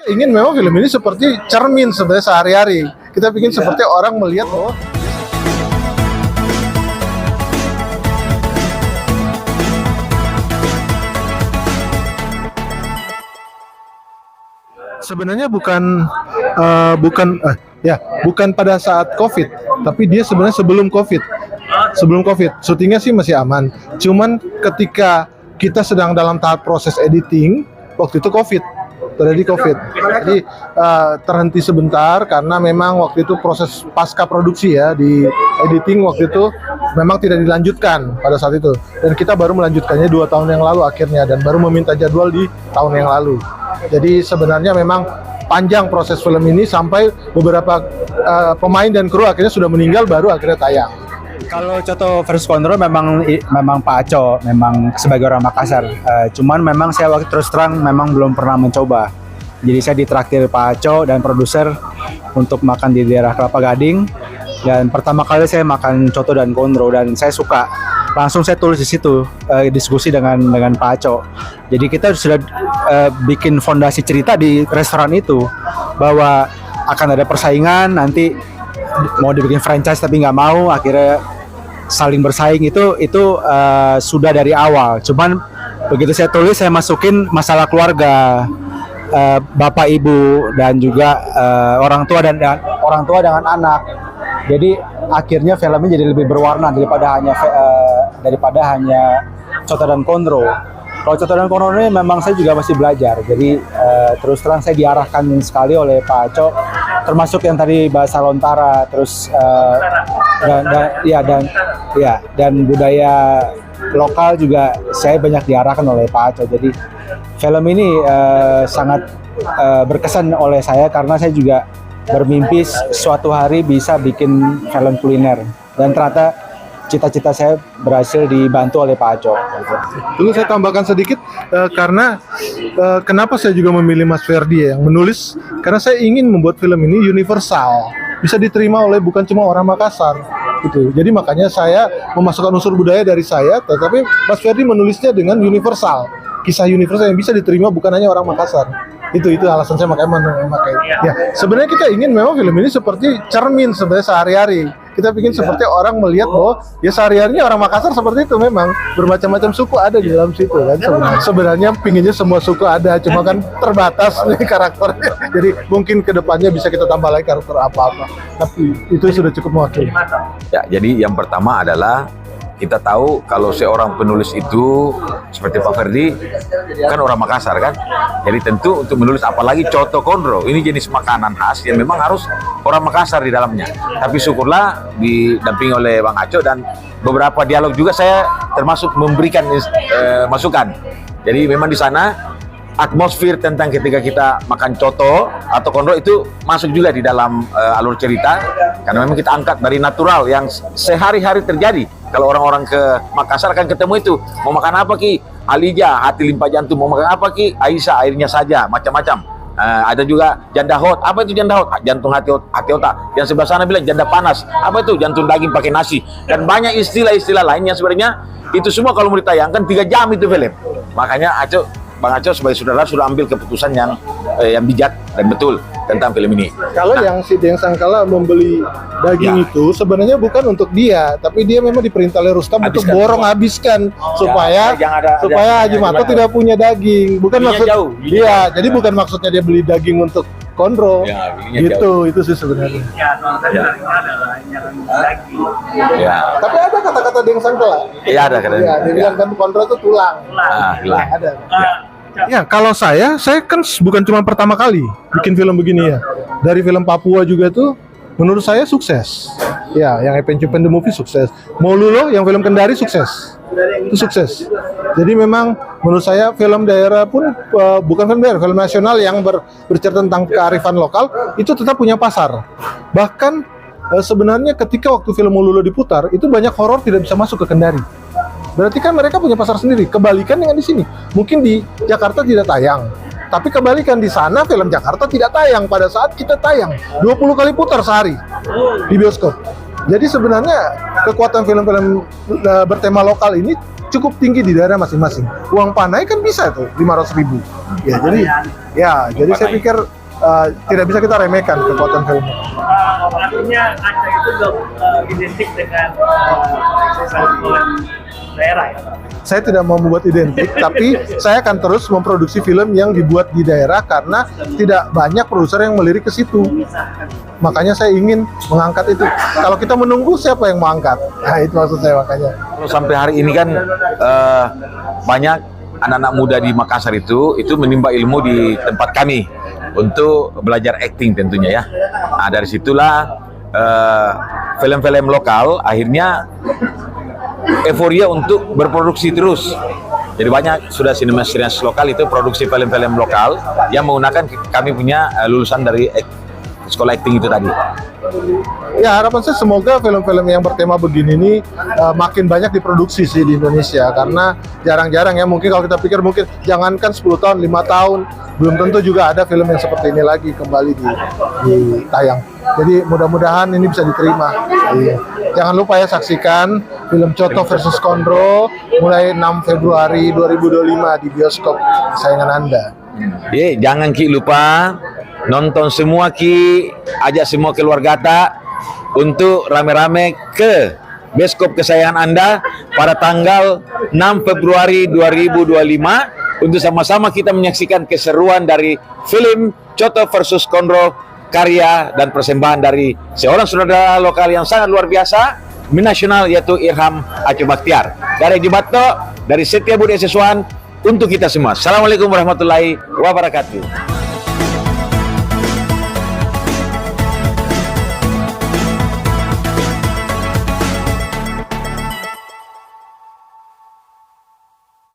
Ingin memang film ini seperti cermin sebenarnya sehari-hari. Kita ingin seperti orang melihat sebenarnya bukan pada saat COVID, tapi dia sebenarnya sebelum COVID. Sebelum COVID, syutingnya sih masih aman. Cuman ketika kita sedang dalam tahap proses editing, waktu itu terjadi COVID. Jadi terhenti sebentar karena memang waktu itu proses pasca produksi ya di editing waktu itu memang tidak dilanjutkan pada saat itu. Dan kita baru melanjutkannya 2 tahun yang lalu akhirnya dan baru meminta jadwal di tahun yang lalu. Jadi sebenarnya memang panjang proses film ini sampai beberapa pemain dan kru akhirnya sudah meninggal baru akhirnya tayang. Kalau Coto versus Kondro memang Pak Aco memang sebagai orang Makassar. Cuman memang saya waktu terus terang memang belum pernah mencoba. Jadi saya ditraktir Pak Aco dan produser untuk makan di daerah Kelapa Gading. Dan pertama kali saya makan Coto dan Kondro dan saya suka. Langsung saya tulis di situ diskusi dengan Pak Aco. Jadi kita sudah bikin fondasi cerita di restoran itu bahwa akan ada persaingan nanti mau dibikin franchise tapi nggak mau, akhirnya saling bersaing itu sudah dari awal. Cuman begitu saya tulis saya masukin masalah keluarga, bapak ibu dan juga orang tua dengan anak. Jadi akhirnya filmnya jadi lebih berwarna daripada hanya Coto dan Kondro. Kalau Coto dan Kondro ini memang saya juga masih belajar. Jadi terus terang saya diarahkan sekali oleh Pak Aco, termasuk yang tadi bahasa Lontara, terus dan budaya lokal juga saya banyak diarahkan oleh Pak Aco. Jadi film ini sangat berkesan oleh saya karena saya juga bermimpi suatu hari bisa bikin film kuliner dan ternyata cita-cita saya berhasil dibantu oleh Pak Aco. Dulu saya tambahkan sedikit karena kenapa saya juga memilih Mas Ferdi yang menulis, karena saya ingin membuat film ini universal, bisa diterima oleh bukan cuma orang Makassar gitu. Jadi makanya saya memasukkan unsur budaya dari saya, tetapi Mas Ferdi menulisnya dengan universal, kisah universal yang bisa diterima bukan hanya orang Makassar. Itu alasan saya makanya memakai. Ya, sebenarnya kita ingin memang film ini seperti cermin sebenarnya sehari-hari. Kita ingin seperti orang melihat bahwa ya sehari-harinya orang Makassar seperti itu, memang bermacam-macam suku ada di dalam situ kan sebenarnya pinginnya semua suku ada, cuma kan terbatas nih karakternya. Jadi mungkin kedepannya bisa kita tambah lagi karakter apa-apa, tapi itu sudah cukup mewakili. Ya, jadi yang pertama adalah kita tahu kalau seorang penulis itu seperti Pak Ferdi kan orang Makassar kan, jadi tentu untuk menulis apalagi Coto Kondro ini jenis makanan khas yang memang harus orang Makassar di dalamnya. Tapi syukurlah didampingi oleh Bang Aco dan beberapa dialog juga saya termasuk memberikan masukan. Jadi memang di sana atmosfer tentang ketika kita makan coto atau kondro itu masuk juga di dalam alur cerita karena memang kita angkat dari natural yang sehari-hari terjadi. Kalau orang-orang ke Makassar kan ketemu itu, mau makan apa Ki? Alija, hati limpa jantung. Mau makan apa Ki? Aisyah, airnya saja, macam-macam. Ada juga janda hot. Apa itu janda hot? Jantung hati otak. Yang sebelah sana bilang janda panas. Apa itu? Jantung daging pakai nasi. Dan banyak istilah-istilah lainnya sebenarnya itu semua kalau mau ditayangkan 3 jam itu film. Makanya Bang Aco sebagai saudara sudah ambil keputusan yang bijak dan betul tentang film ini. Kalau yang si Deng Sangkala membeli daging itu sebenarnya bukan untuk dia, tapi dia memang diperintah oleh Rustam untuk borong habiskan supaya Haji Mato tidak punya daging. Bukan maksud dia. Jadi bukan maksudnya dia beli daging untuk Kondro. Gitu, itu sih sebenarnya. Tapi ada kata-kata Deng Sangkala. Iya ada kata. Dia bilang kan Kondro itu tulang. Ada. Ya, kalau saya kan bukan cuma pertama kali bikin film begini ya. Dari film Papua juga tuh menurut saya sukses. Ya, yang Epen Cupen The Movie sukses. Molulo yang film Kendari sukses. Itu sukses. Jadi memang menurut saya film daerah pun bukan film daerah, film nasional yang bercerita tentang kearifan lokal itu tetap punya pasar. Bahkan sebenarnya ketika waktu film Molulo diputar, itu banyak horor tidak bisa masuk ke Kendari. Berarti kan mereka punya pasar sendiri. Kebalikan dengan di sini. Mungkin di Jakarta tidak tayang, tapi kebalikan di sana film Jakarta tidak tayang pada saat kita tayang. 20 kali putar sehari di bioskop. Jadi sebenarnya kekuatan film-film bertema lokal ini cukup tinggi di daerah masing-masing. Uang Panai kan bisa tuh 500.000. Ya, jadi saya Panai. pikir tidak bisa kita remehkan kekuatan film. Artinya Aceh itu identik dengan daerah ya. Saya tidak mau membuat identik, tapi saya akan terus memproduksi film yang dibuat di daerah karena tidak banyak produser yang melirik ke situ. Makanya saya ingin mengangkat itu. Kalau kita menunggu, siapa yang mau angkat? Nah, itu maksud saya makanya. Kalau sampai hari ini kan banyak anak-anak muda di Makassar itu menimba ilmu di tempat kami untuk belajar acting tentunya ya. Nah, dari situlah film-film lokal akhirnya euforia untuk berproduksi terus. Jadi banyak sudah sinema-sinema lokal itu produksi film-film lokal yang menggunakan kami punya lulusan dari sekolah acting itu tadi. Ya, harapan saya semoga film-film yang bertema begini ini makin banyak diproduksi sih di Indonesia, karena jarang-jarang ya, mungkin kalau kita pikir mungkin jangankan 10 tahun, 5 tahun belum tentu juga ada film yang seperti ini lagi kembali ditayang. Jadi mudah-mudahan ini bisa diterima. Jangan lupa ya, saksikan film Coto versus Kondro mulai 6 Februari 2025 di bioskop kesayangan Anda. Jangan Ki lupa nonton semua Ki, ajak semua keluarga tak untuk rame-rame ke bioskop kesayangan Anda pada tanggal 6 Februari 2025 untuk sama-sama kita menyaksikan keseruan dari film Coto versus Kondro, karya dan persembahan dari seorang saudara lokal yang sangat luar biasa, nasional, yaitu Irham Aceh Bakhtiar. Dari Jibato, dari Setia Budi Sesuan, untuk kita semua. Assalamualaikum warahmatullahi wabarakatuh.